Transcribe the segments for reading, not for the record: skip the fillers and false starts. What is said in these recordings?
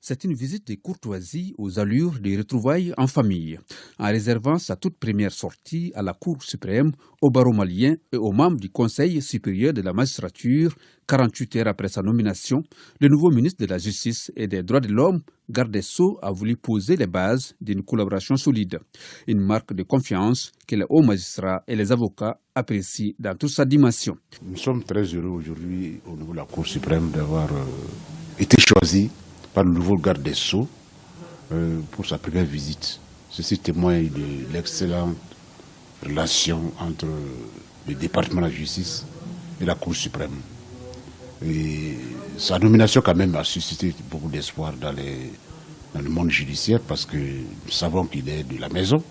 C'est une visite de courtoisie aux allures des retrouvailles en famille, en réservant sa toute première sortie à la Cour suprême, au barreau malien et aux membres du Conseil supérieur de la magistrature. 48 heures après sa nomination, le nouveau ministre de la Justice et des Droits de l'Homme, garde des Sceaux, a voulu poser les bases d'une collaboration solide, une marque de confiance que les hauts magistrats et les avocats apprécient dans toute sa dimension. Nous sommes très heureux aujourd'hui au niveau de la Cour suprême d'avoir été choisi par le nouveau garde des Sceaux pour sa première visite. Ceci témoigne de l'excellente relation entre le département de la justice et la Cour suprême. Et sa nomination quand même a suscité beaucoup d'espoir dans le monde judiciaire parce que nous savons qu'il est de la maison,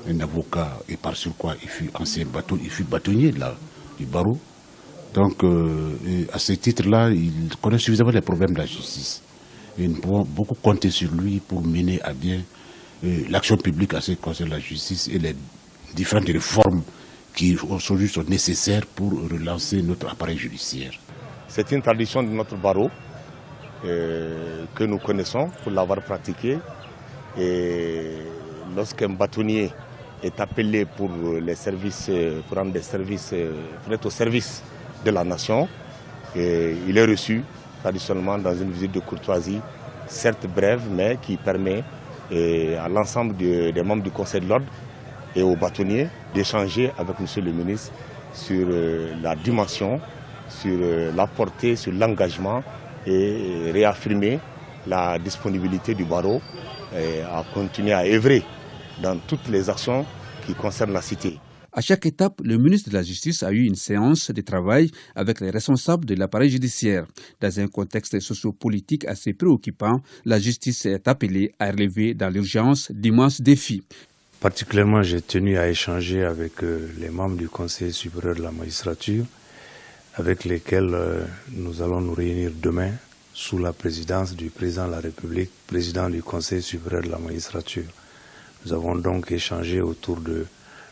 un avocat et par sur quoi il fut bâtonnier du barreau. Donc à ce titre-là, il connaît suffisamment les problèmes de la justice. Et nous pouvons beaucoup compter sur lui pour mener à bien l'action publique à ce qui concerne la justice et les différentes réformes qui aujourd'hui sont nécessaires pour relancer notre appareil judiciaire. C'est une tradition de notre barreau que nous connaissons pour l'avoir pratiquée. Et lorsqu'un bâtonnier est appelé pour les services, pour rendre des services, pour être au service de la nation, il est reçu traditionnellement dans une visite de courtoisie, certes brève, mais qui permet à l'ensemble des membres du Conseil de l'Ordre et aux bâtonniers d'échanger avec M. le ministre sur la dimension, sur la portée, sur l'engagement et réaffirmer la disponibilité du barreau à continuer à œuvrer dans toutes les actions qui concernent la cité. À chaque étape, le ministre de la Justice a eu une séance de travail avec les responsables de l'appareil judiciaire. Dans un contexte sociopolitique assez préoccupant, la justice est appelée à relever dans l'urgence d'immenses défis. Particulièrement, j'ai tenu à échanger avec les membres du Conseil supérieur de la magistrature, avec lesquels nous allons nous réunir demain sous la présidence du président de la République, président du Conseil supérieur de la magistrature. Nous avons donc échangé autour de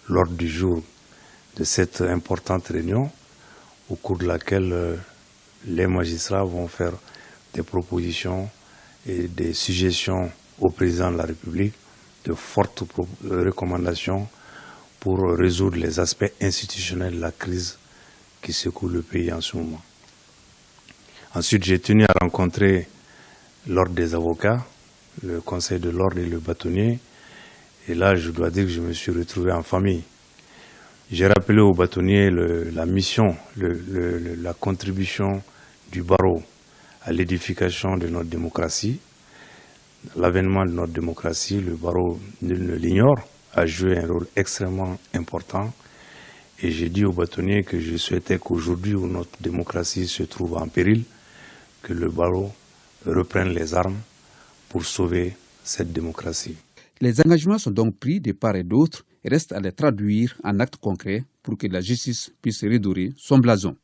l'ordre du jour de cette importante réunion, au cours de laquelle les magistrats vont faire des propositions et des suggestions au président de la République, de fortes recommandations pour résoudre les aspects institutionnels de la crise qui secoue le pays en ce moment. Ensuite, j'ai tenu à rencontrer l'ordre des avocats, le conseil de l'ordre et le bâtonnier. Et là, je dois dire que je me suis retrouvé en famille. J'ai rappelé aux bâtonniers la mission, la contribution du barreau à l'édification de notre démocratie. L'avènement de notre démocratie, le barreau, nul ne l'ignore, a joué un rôle extrêmement important. Et j'ai dit aux bâtonniers que je souhaitais qu'aujourd'hui, où notre démocratie se trouve en péril, que le barreau reprenne les armes pour sauver cette démocratie. Les engagements sont donc pris de part et d'autre et restent à les traduire en actes concrets pour que la justice puisse redorer son blason.